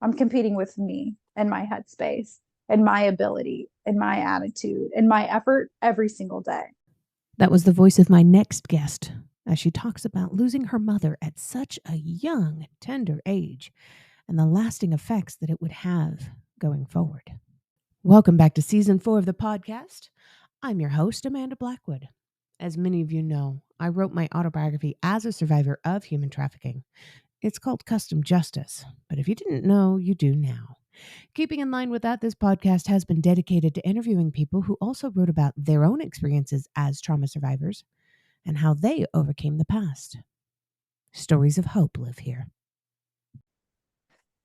I'm competing with me and my headspace and my ability and my attitude and my effort every single day. That was the voice of my next guest as she talks about losing her mother at such a young, tender age and the lasting effects that it would have going forward. Welcome back to season 4 of the podcast. I'm your host, Amanda Blackwood. As many of you know, I wrote my autobiography as a survivor of human trafficking. It's called Custom Justice, but if you didn't know, you do now. Keeping in line with that, this podcast has been dedicated to interviewing people who also wrote about their own experiences as trauma survivors and how they overcame the past. Stories of hope live here.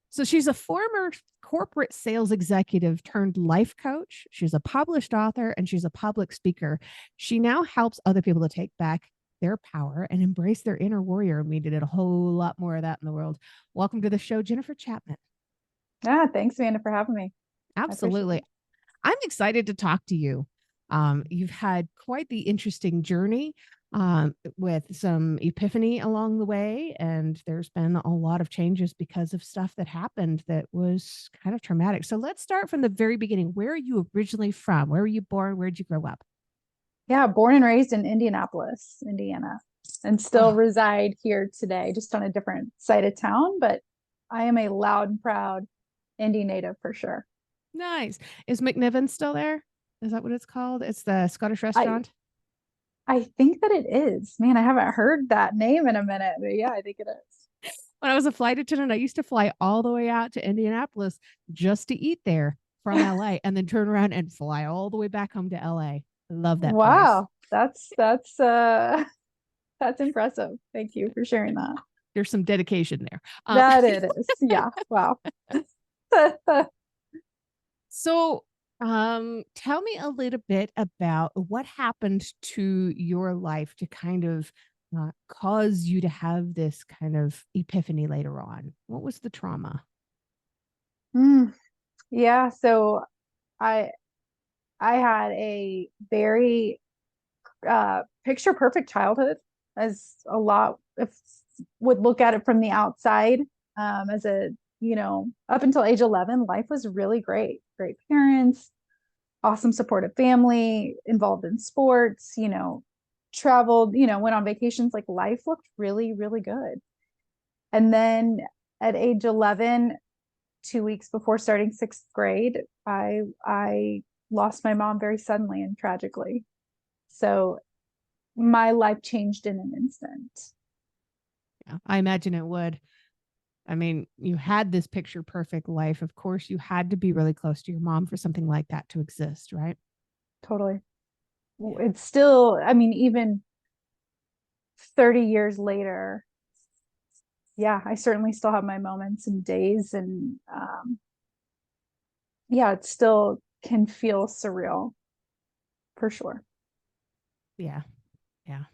So she's a former corporate sales executive turned life coach. She's a published author and she's a public speaker. She now helps other people to take back their power and embrace their inner warrior. And we did a whole lot more of that in the world. Welcome to the show, Jennifer Chapman. Thanks, Amanda, for having me. Absolutely. I'm excited to talk to you. You've had quite the interesting journey with some epiphany along the way, and there's been a lot of changes because of stuff that happened that was kind of traumatic. So let's start from the very beginning. Where are you originally from? Where were you born? Where did you grow up? Yeah, born and raised in Indianapolis, Indiana, and still Oh, reside here today, just on a different side of town. But I am a loud and proud Indy native for sure. nice. Is McNiven still there? Is that what it's called? It's the Scottish I restaurant. I think that it is. Man, I haven't heard that name in a minute, but yeah, I think it is. When I was a flight attendant, I used to fly all the way out to Indianapolis just to eat there from LA and then turn around and fly all the way back home to LA. Love that place. Wow, that's that's impressive. Thank you for sharing that. There's some dedication there. That it is. Yeah. Wow. So, tell me a little bit about what happened to your life to kind of cause you to have this kind of epiphany later on. What was the trauma? Mm, yeah, so I I had a very picture perfect childhood, as a lot if would look at it from the outside. As a, up until age 11, life was really great. Great parents, awesome supportive family, involved in sports, traveled, went on vacations. Like, life looked really, really good. And then at age 11, 2 weeks before starting sixth grade, I lost my mom very suddenly and tragically. So my life changed in an instant. Yeah, I imagine it would. I mean, you had this picture perfect life. Of course, you had to be really close to your mom for something like that to exist, right? Totally. Yeah. It's still, I mean, even 30 years later, yeah, I certainly still have my moments and days. And yeah, it still can feel surreal for sure. Yeah. Yeah.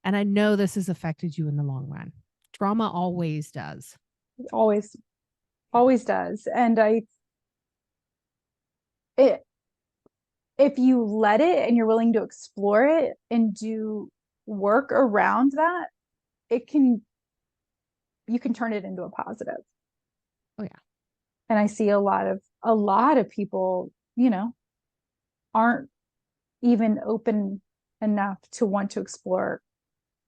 And I know this has affected you in the long run. Trauma always does. Always, always does. And it, if you let it and you're willing to explore it and do work around that, it can, you can turn it into a positive. Oh yeah. And I see a lot of people, aren't even open enough to want to explore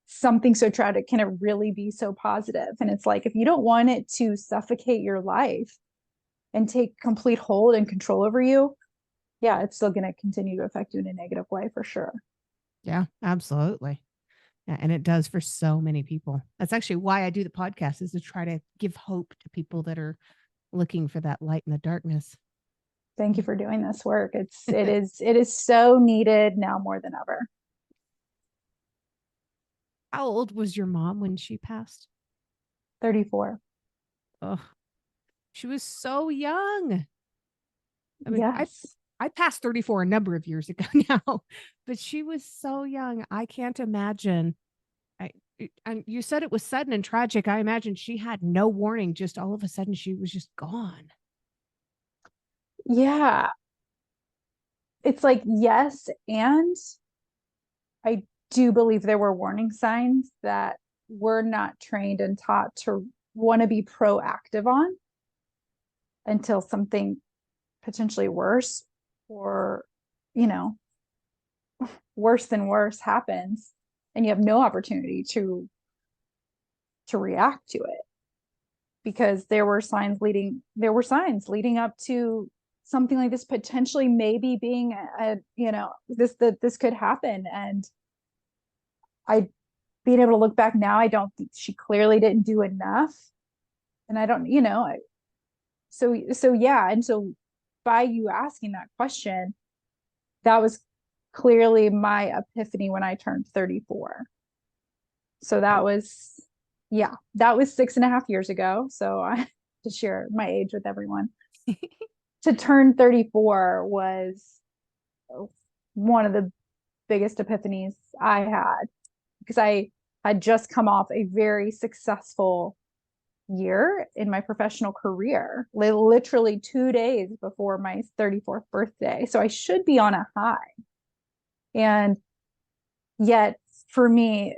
something so tragic. Can it really be so positive? And it's like, if you don't want it to suffocate your life and take complete hold and control over you, yeah, it's still going to continue to affect you in a negative way for sure. Yeah, absolutely. Yeah, and it does for so many people. That's actually why I do the podcast, is to try to give hope to people that are looking for that light in the darkness. Thank you for doing this work. It is so needed now more than ever. How old was your mom when she passed? 34. Oh, she was so young. I mean, Yes. I passed 34 a number of years ago now, but she was so young. I can't imagine. I and you said it was sudden and tragic. I imagine she had no warning. Just all of a sudden, she was just gone. Yeah. It's like, yes, and I do believe there were warning signs that we're not trained and taught to want to be proactive on. until something potentially worse or, you know, worse than worse happens and you have no opportunity to react to it because there were signs leading up to something like this potentially maybe being this could happen. And I being able to look back now, I don't think she clearly didn't do enough. And I don't, so yeah. And so by you asking that question, that was clearly my epiphany when I turned 34. So that was, yeah, that was 6.5 years ago. So I to share my age with everyone. To turn 34 was one of the biggest epiphanies I had because I had just come off a very successful year in my professional career, literally 2 days before my 34th birthday. So I should be on a high. And yet, for me,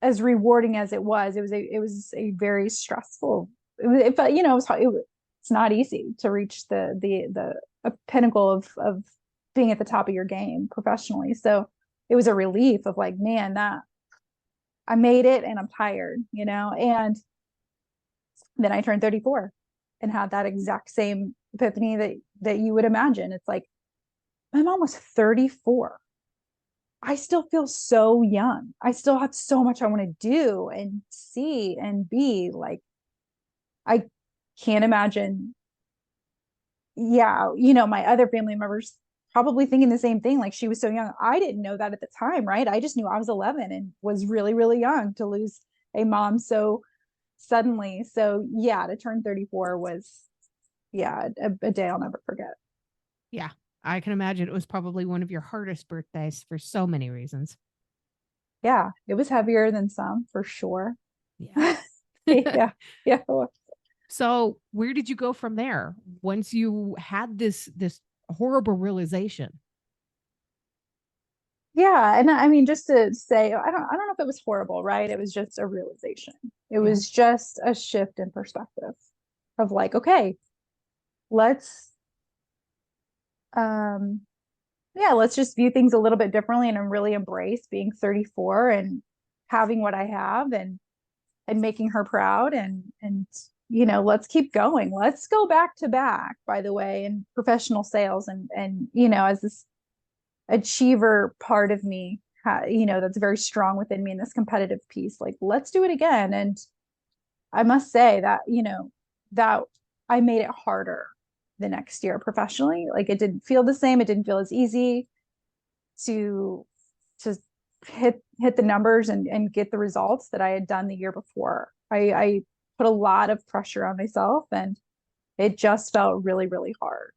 as rewarding as it was a very stressful. It felt, it's not easy to reach the pinnacle of being at the top of your game professionally. So it was a relief of like, man, that I made it and I'm tired, and then I turned 34 and had that exact same epiphany that you would imagine. It's like, I'm almost 34. I still feel so young. I still have so much I want to do and see and be. Like, I can't imagine. Yeah, my other family members probably thinking the same thing. Like, she was so young. I didn't know that at the time, right? I just knew I was 11 and was really, really young to lose a mom so suddenly. So, yeah, to turn 34 was, yeah, a day I'll never forget. Yeah, I can imagine it was probably one of your hardest birthdays for so many reasons. Yeah, it was heavier than some for sure. Yeah. Yeah, yeah. So, where did you go from there once you had this horrible realization? Yeah, and I mean, just to say, I don't know if it was horrible, right? It was just a realization. It Yeah. was just a shift in perspective of like, okay, let's um yeah, let's just view things a little bit differently and really embrace being 34 and having what I have and making her proud and let's keep going. Let's go back to back, by the way, in professional sales and as this achiever part of me, that's very strong within me in this competitive piece. Like, let's do it again. And I must say that, that I made it harder the next year professionally. Like, it didn't feel the same. It didn't feel as easy to to hit the numbers and get the results that I had done the year before. I put a lot of pressure on myself and it just felt really, really hard.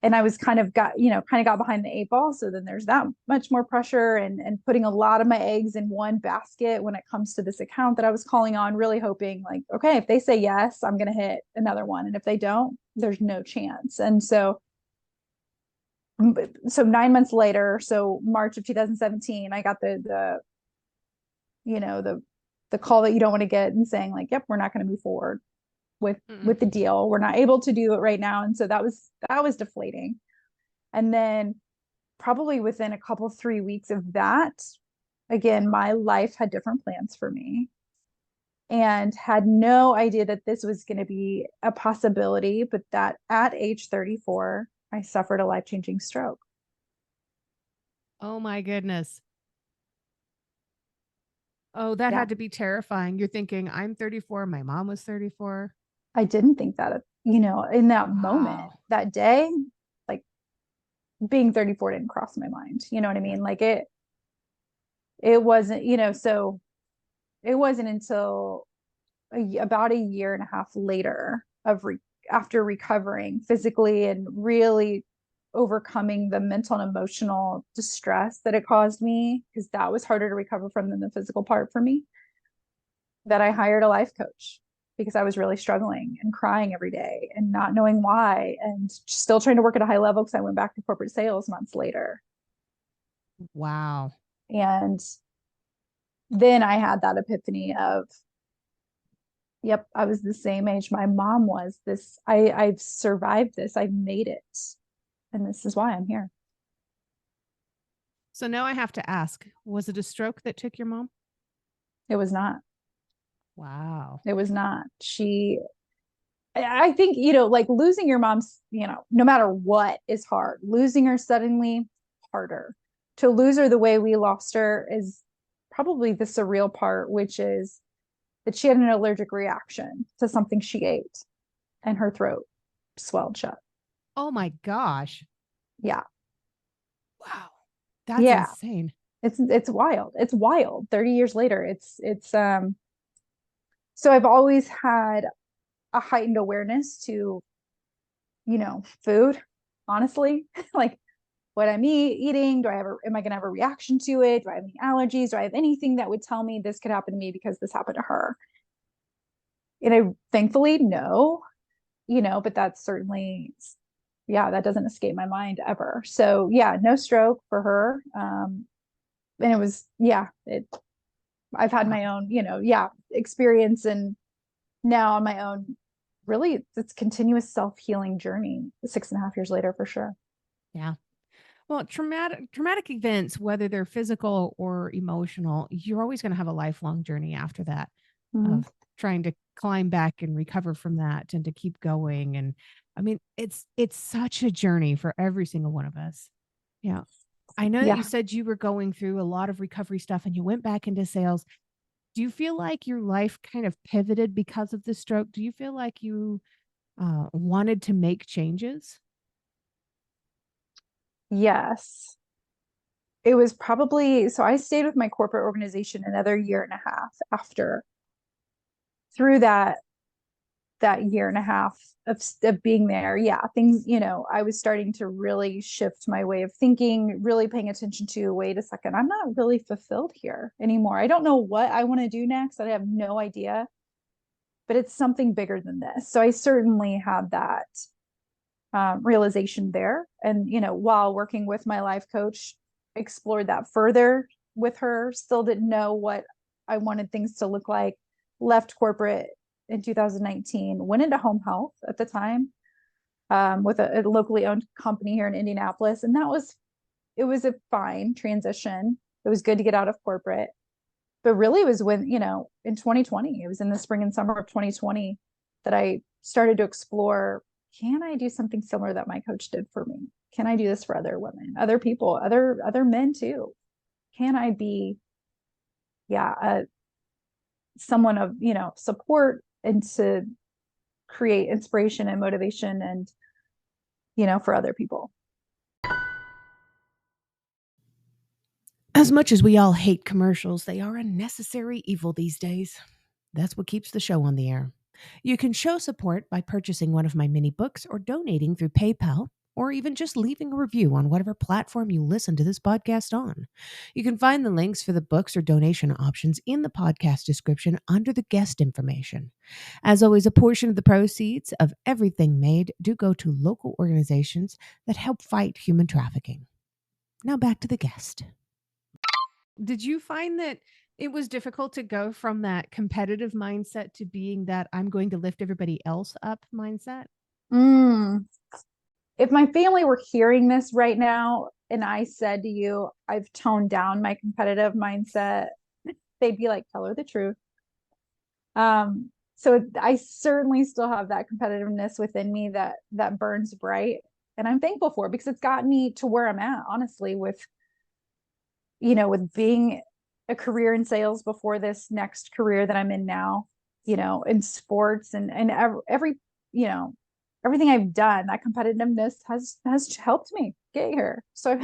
And I was kind of got behind the eight ball. So then there's that much more pressure and putting a lot of my eggs in one basket when it comes to this account that I was calling on, really hoping like, okay, if they say yes, I'm going to hit another one. And if they don't, there's no chance. And so 9 months later, so March of 2017, I got the call that you don't want to get and saying like, yep, we're not going to move forward with the deal. We're not able to do it right now. And so that was deflating. And then probably within a couple 3 weeks of that, again, my life had different plans for me and had no idea that this was going to be a possibility, but that at age 34, I suffered a life-changing stroke. Oh my goodness. Oh, that Yeah. had to be terrifying. You're thinking, I'm 34, my mom was 34. I didn't think that, in that moment, Wow. that day, like being 34 didn't cross my mind. You know what I Yeah. mean? Like it wasn't, so it wasn't until about a year and a half later after recovering physically and really overcoming the mental and emotional distress that it caused me, because that was harder to recover from than the physical part for me, that I hired a life coach because I was really struggling and crying every day and not knowing why and still trying to work at a high level because I went back to corporate sales months later. Wow. And then I had that epiphany of Yep, I was the same age my mom was. I've survived this. I've made it. And this is why I'm here. So now I have to ask, was it a stroke that took your mom? It was not. Wow. It was not. I think, like losing your mom's, no matter what is hard. Losing her suddenly, harder. To lose her the way we lost her is probably the surreal part, which is that she had an allergic reaction to something she ate and her throat swelled shut. Oh my gosh. Yeah. Wow. That's Yeah. insane. It's wild. It's wild. 30 years later. It's so I've always had a heightened awareness to, food, honestly. Like what I'm eating. Am I going to have a reaction to it? Do I have any allergies? Do I have anything that would tell me this could happen to me because this happened to her? And I thankfully no, but that's certainly, yeah, that doesn't escape my mind ever. So yeah, no stroke for her. And it was, yeah, I've had my Wow. own, yeah, experience and now on my own, really it's continuous self-healing journey 6.5 years later for sure. Yeah. Well, traumatic events, whether they're physical or emotional, you're always going to have a lifelong journey after that Mhm. of trying to climb back and recover from that and to keep going. And I mean, it's such a journey for every single one of us. Yeah. I know that you Yeah. said you were going through a lot of recovery stuff and you went back into sales. Do you feel like your life kind of pivoted because of the stroke? Do you feel like you wanted to make changes? Yes. It was probably, so I stayed with my corporate organization another year and a half after. Through that year and a half of being there, yeah, things, I was starting to really shift my way of thinking, really paying attention to, wait a second, I'm not really fulfilled here anymore. I don't know what I want to do next. I have no idea, but it's something bigger than this. So I certainly had that realization there. And, while working with my life coach, explored that further with her, still didn't know what I wanted things to look like. Left corporate in 2019, went into home health at the time with a locally owned company here in Indianapolis. And it was a fine transition. It was good to get out of corporate. But really, it was when, in 2020, it was in the spring and summer of 2020 that I started to explore, can I do something similar that my coach did for me? Can I do this for other women, other people, other men too? Can I be, yeah, someone of, support and to create inspiration and motivation and, for other people? As much as we all hate commercials, they are a necessary evil these days. That's what keeps the show on the air. You can show support by purchasing one of my mini books or donating through PayPal, or even just leaving a review on whatever platform you listen to this podcast on. You can find the links for the books or donation options in the podcast description under the guest information. As always, a portion of the proceeds of everything made do go to local organizations that help fight human trafficking. Now back to the guest. Did you find that it was difficult to go from that competitive mindset to being that I'm going to lift everybody else up mindset? Mm. If my family were hearing this right now and I said to you, I've toned down my competitive mindset, they'd be like, tell her the truth. So I certainly still have that competitiveness within me that burns bright. And I'm thankful for it because it's gotten me to where I'm at, honestly, with being a career in sales before this next career that I'm in now, in sports and every, you know, everything I've done, that competitiveness has helped me get here. So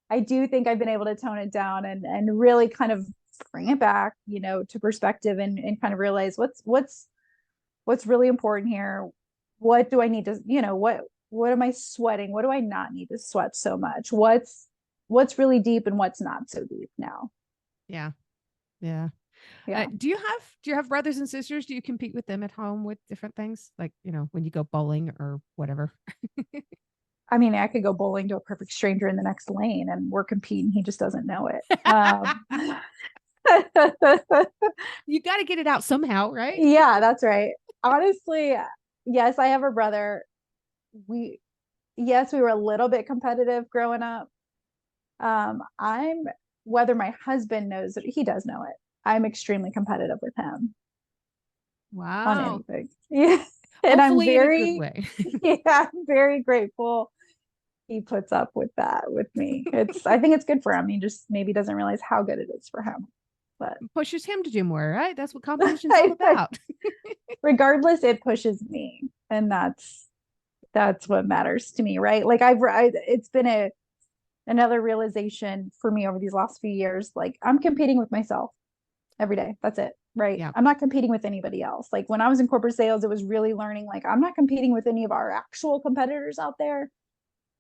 I do think I've been able to tone it down and really kind of bring it back, to perspective and kind of realize what's really important here. What do I need to, what am I sweating? What do I not need to sweat so much? What's really deep and what's not so deep now? Yeah. Yeah. Yeah. Do you have brothers and sisters? Do you compete with them at home with different things? Like, when you go bowling or whatever? I mean, I could go bowling to a perfect stranger in the next lane and we're competing. He just doesn't know it. You got to get it out somehow, right? Yeah, that's right. Honestly, yes, I have a brother. We, yes, we were a little bit competitive growing up. I'm, whether my husband knows it, he does know it. I'm extremely competitive with him on Wow. anything. Yeah. And I'm Hopefully in a good very, way. yeah, I'm very grateful he puts up with that with me. I think it's good for him. He just maybe doesn't realize how good it is for him. But Pushes him to do more, right? That's what competition's all about. regardless, it pushes me. And that's what matters to me, right? Like it's been another realization for me over these last few years. Like I'm competing with myself every day. That's it, right? Yeah. I'm not competing with anybody else. Like when I was in corporate sales, it was really learning like I'm not competing with any of our actual competitors out there.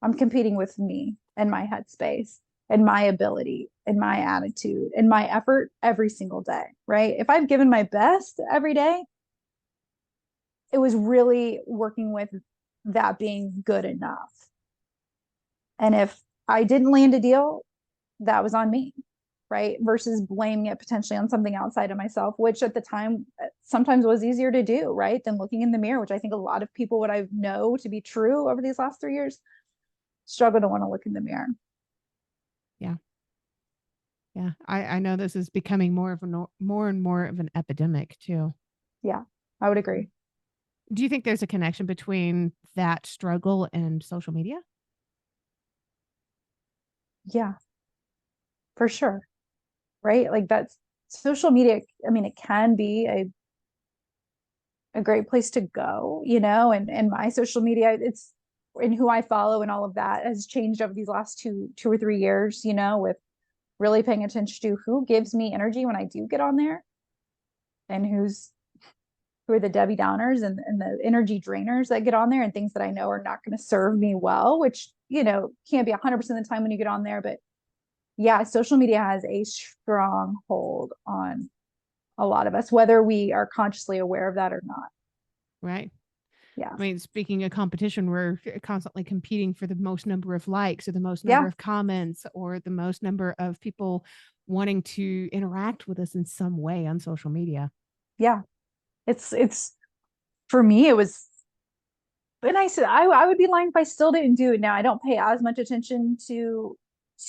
I'm competing with me and my headspace and my ability and my attitude and my effort every single day, right? If I've given my best every day, it was really working with that being good enough. And if I didn't land a deal, that was on me, right? Versus blaming it potentially on something outside of myself, which at the time sometimes was easier to do, right? Than looking in the mirror, which I think a lot of people, what I know to be true over these last 3 years, struggle to want to look in the mirror. Yeah. Yeah. I know this is becoming more of a more and more of an epidemic too. Yeah, I would agree. Do you think there's a connection between that struggle and social media? Yeah, for sure. Right. Like that's social media. I mean, it can be a great place to go, and my social media, it's and who I follow and all of that has changed over these last 2 or 3 years, with really paying attention to who gives me energy when I do get on there and who are the Debbie Downers and the energy drainers that get on there and things that I know are not going to serve me well, which, can't be 100% of the time when you get on there. But yeah, social media has a strong hold on a lot of us, whether we are consciously aware of that or not. Right. Yeah. I mean, speaking of competition, we're constantly competing for the most number of likes or the most number Yeah. of comments or the most number of people wanting to interact with us in some way on social media. Yeah. It's for me, it was, and I said, I would be lying if I still didn't do it now. I don't pay as much attention to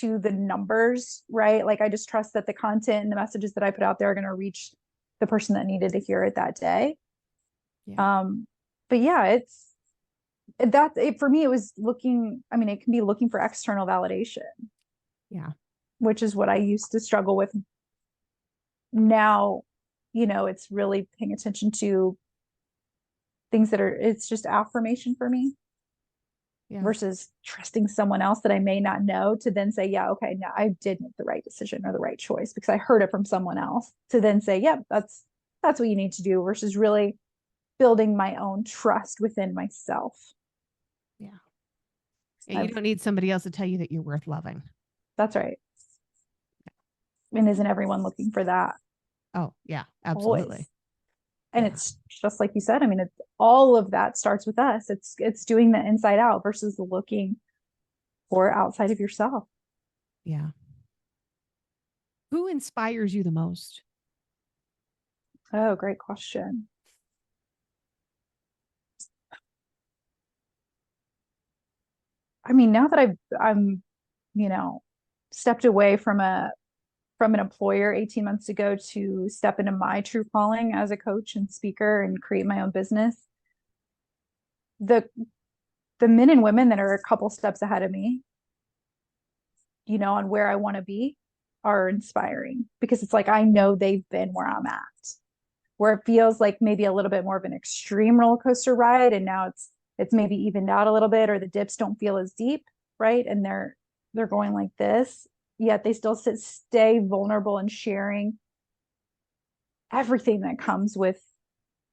the numbers, right? Like I just trust that the content and the messages that I put out there are going to reach the person that needed to hear it that day. Yeah. Um, but yeah, for me, it was looking, I mean, it can be looking for external validation, Yeah. which is what I used to struggle with. Now, it's really paying attention to things it's just affirmation for me Yeah. versus trusting someone else that I may not know to then say, yeah, okay, now I did make the right decision or the right choice because I heard it from someone else to then say, yeah, that's what you need to do versus really building my own trust within myself. Yeah. Yeah. You I've don't need somebody else to tell you that you're worth loving. That's right. And isn't everyone looking for that Oh, yeah. Absolutely. always? And Yeah. it's just like you said, I mean, it's all of that starts with us. It's doing the inside out versus looking for outside of yourself. Yeah. Who inspires you the most? Oh, great question. I mean, now that I'm, you know, stepped away from an employer 18 months ago to step into my true calling as a coach and speaker and create my own business, the the men and women that are a couple steps ahead of me, on where I want to be are inspiring because it's like I know they've been where I'm at, where it feels like maybe a little bit more of an extreme roller coaster ride, and now it's maybe evened out a little bit, or the dips don't feel as deep, right? And they're going like this, yet they still stay vulnerable and sharing everything that comes with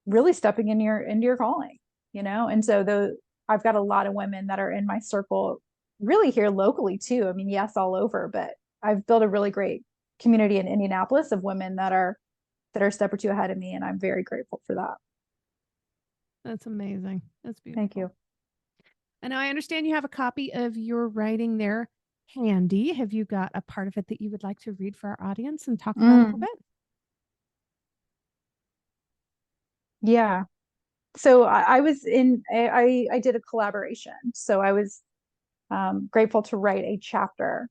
really stepping into your calling, And so I've got a lot of women that are in my circle, really here locally too. I mean, yes, all over, but I've built a really great community in Indianapolis of women that are a step or two ahead of me, and I'm very grateful for that. That's amazing. That's Thank beautiful. you. And I understand you have a copy of your writing there. handy, have you got a part of it that you would like to read for our audience and talk about a little Mm, bit? yeah. So I was in, I did a collaboration. So I was grateful to write a chapter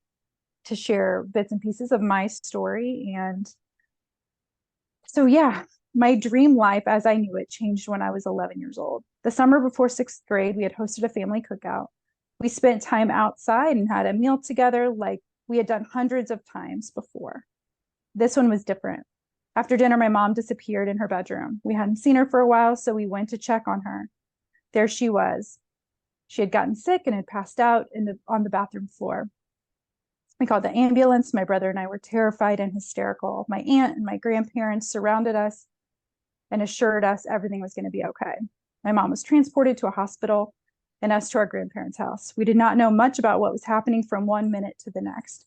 to share bits and pieces of my story. And so, yeah, my dream life as I knew it changed when I was 11 years old. The summer before sixth grade, we had hosted a family cookout. We spent time outside and had a meal together like we had done hundreds of times before. This one was different. After dinner, my mom disappeared in her bedroom. We hadn't seen her for a while, so we went to check on her. There she was. She had gotten sick and had passed out on the bathroom floor. We called the ambulance. My brother and I were terrified and hysterical. My aunt and my grandparents surrounded us and assured us everything was going to be okay. My mom was transported to a hospital and us to our grandparents' house. We did not know much about what was happening from one minute to the next.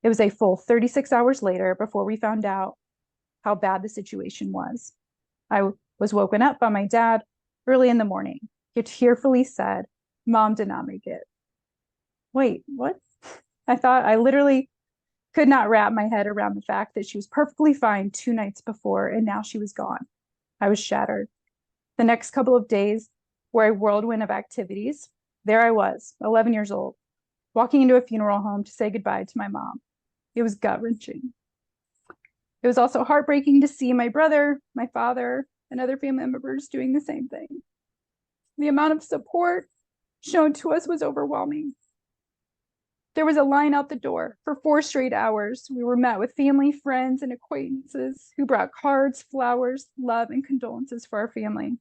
It was a full 36 hours later before we found out how bad the situation was. I was woken up by my dad early in the morning. He tearfully said, "Mom did not make it." Wait, what? I literally could not wrap my head around the fact that she was perfectly fine 2 nights before and now she was gone. I was shattered. The next couple of days were a whirlwind of activities. There I was, 11 years old, walking into a funeral home to say goodbye to my mom. It was gut wrenching. It was also heartbreaking to see my brother, my father, and other family members doing the same thing. The amount of support shown to us was overwhelming. There was a line out the door. For 4 straight hours, we were met with family, friends, and acquaintances who brought cards, flowers, love, and condolences for our family.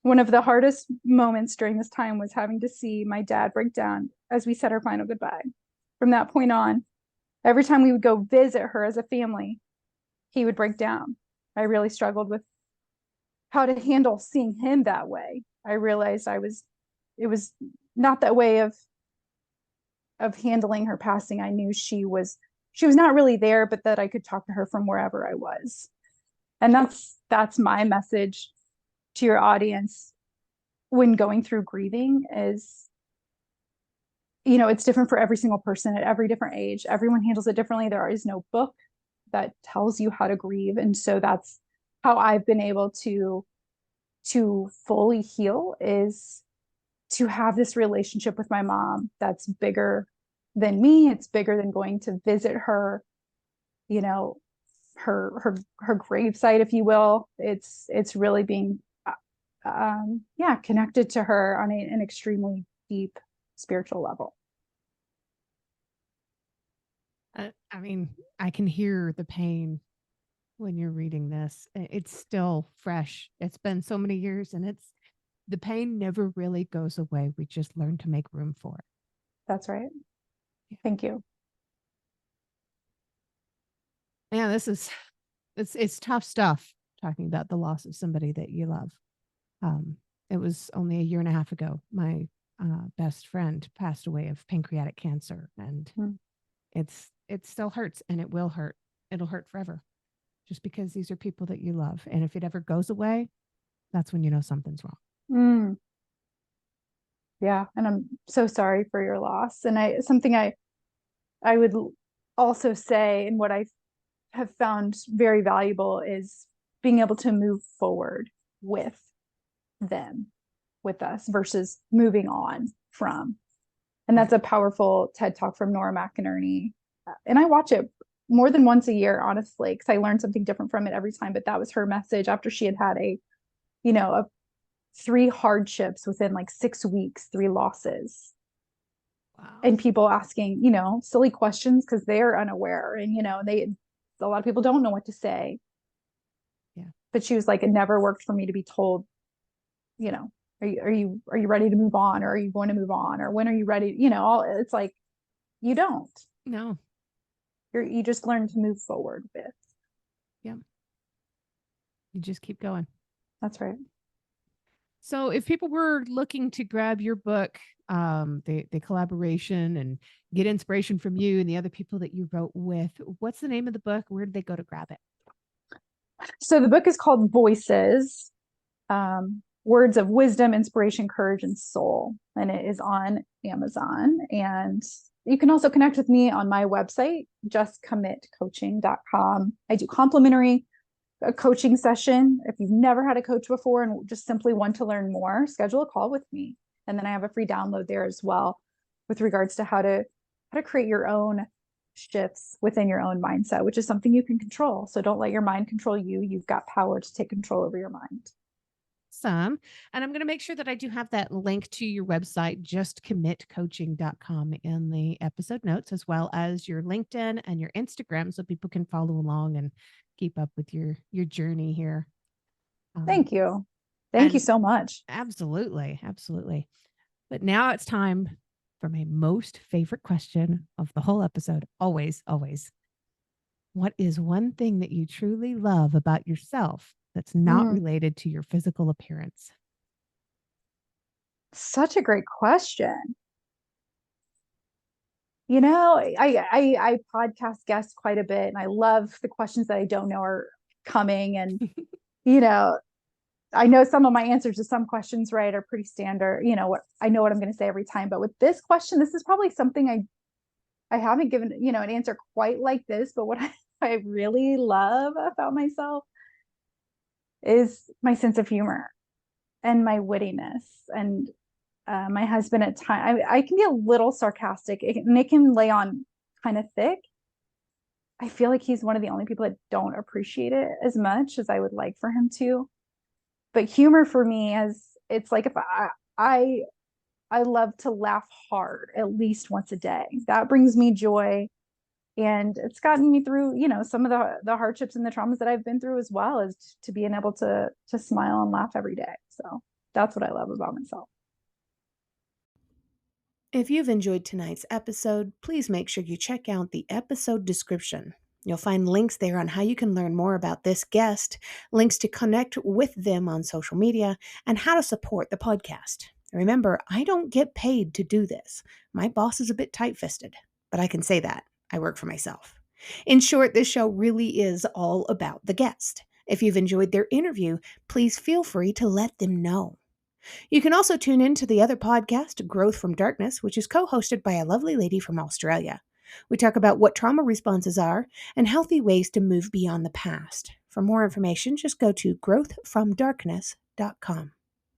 One of the hardest moments during this time was having to see my dad break down as we said our final goodbye. From that point on, every time we would go visit her as a family, he would break down. I really struggled with how to handle seeing him that way. I realized it was not that way of handling her passing. I knew she was not really there, but that I could talk to her from wherever I was. And that's my message to your audience when going through grieving is, it's different for every single person at every different age. Everyone handles it differently. There is no book that tells you how to grieve. And so that's how I've been able to fully heal, is to have this relationship with my mom that's bigger than me. It's bigger than going to visit her, you know, her gravesite, if you will. It's really being yeah, connected to her on an extremely deep spiritual level. I mean, I can hear the pain when you're reading this. It's still fresh. It's been so many years, and the pain never really goes away. We just learn to make room for it. That's right. Yeah. Thank you. Yeah, it's tough stuff talking about the loss of somebody that you love. Um, it was only a year and a half ago. My best friend passed away of pancreatic cancer, and Mm. it still hurts, and it will hurt. It'll hurt forever, just because these are people that you love. And if it ever goes away, that's when you know something's wrong. Mm. Yeah, and I'm so sorry for your loss. And I would also say, and what I have found very valuable, is being able to move forward with them, with us, versus moving on from. And Right. that's a powerful TED talk from Nora McInerney. And I watch it more than once a year, honestly, because I learn something different from it every time. But that was her message after she had had a three hardships within like 6 weeks, three losses, Wow. and people asking, silly questions because they're unaware, and a lot of people don't know what to say. Yeah. But she was like, it never worked for me to be told, you know, are you ready to move on, or are you going to move on, or when are you ready? All it's like, you don't. No. You just learn to move forward with. Yeah. You just keep going. That's right. So if people were looking to grab your book, the collaboration, and get inspiration from you and the other people that you wrote with, what's the name of the book? Where did they go to grab it? So the book is called Voices. words of wisdom, inspiration, courage, and soul. And it is on Amazon. And you can also connect with me on my website, justcommitcoaching.com. I do complimentary a coaching session. If you've never had a coach before and just simply want to learn more, schedule a call with me. And then I have a free download there as well with regards to how to create your own shifts within your own mindset, which is something you can control. So don't let your mind control you. You've got power to take control over your mind. Some. And I'm going to make sure that I do have that link to your website, justcommitcoaching.com, in the episode notes, as well as your LinkedIn and your Instagram, so people can follow along and keep up with your journey here. Thank you. Thank you And so much. absolutely, absolutely. But now it's time for my most favorite question of the whole episode. Always, always. What is one thing that you truly love about yourself that's not Mm, related to your physical appearance? such a great question. I podcast guests quite a bit, and I love the questions that I don't know are coming. And you know, I know some of my answers to some questions, right, are pretty standard. What I know what I'm going to say every time, but with this question, this is probably something I haven't given an answer quite like this. But what I really love about myself is my sense of humor and my wittiness. And my husband at times, I can be a little sarcastic, and it can lay on kind of thick. I feel like he's one of the only people that don't appreciate it as much as I would like for him to. But humor for me is, it's like, if I I love to laugh hard at least once a day. That brings me joy, and it's gotten me through, some of the hardships and the traumas that I've been through, as well as to being able to smile and laugh every day. So that's what I love about myself. If you've enjoyed tonight's episode, please make sure you check out the episode description. You'll find links there on how you can learn more about this guest, links to connect with them on social media, and how to support the podcast. Remember, I don't get paid to do this. My boss is a bit tight fisted, but I can say that. I work for myself. In short, this show really is all about the guest. If you've enjoyed their interview, please feel free to let them know. You can also tune in to the other podcast, Growth from Darkness, which is co hosted by a lovely lady from Australia. We talk about what trauma responses are and healthy ways to move beyond the past. For more information, just go to growthfromdarkness.com.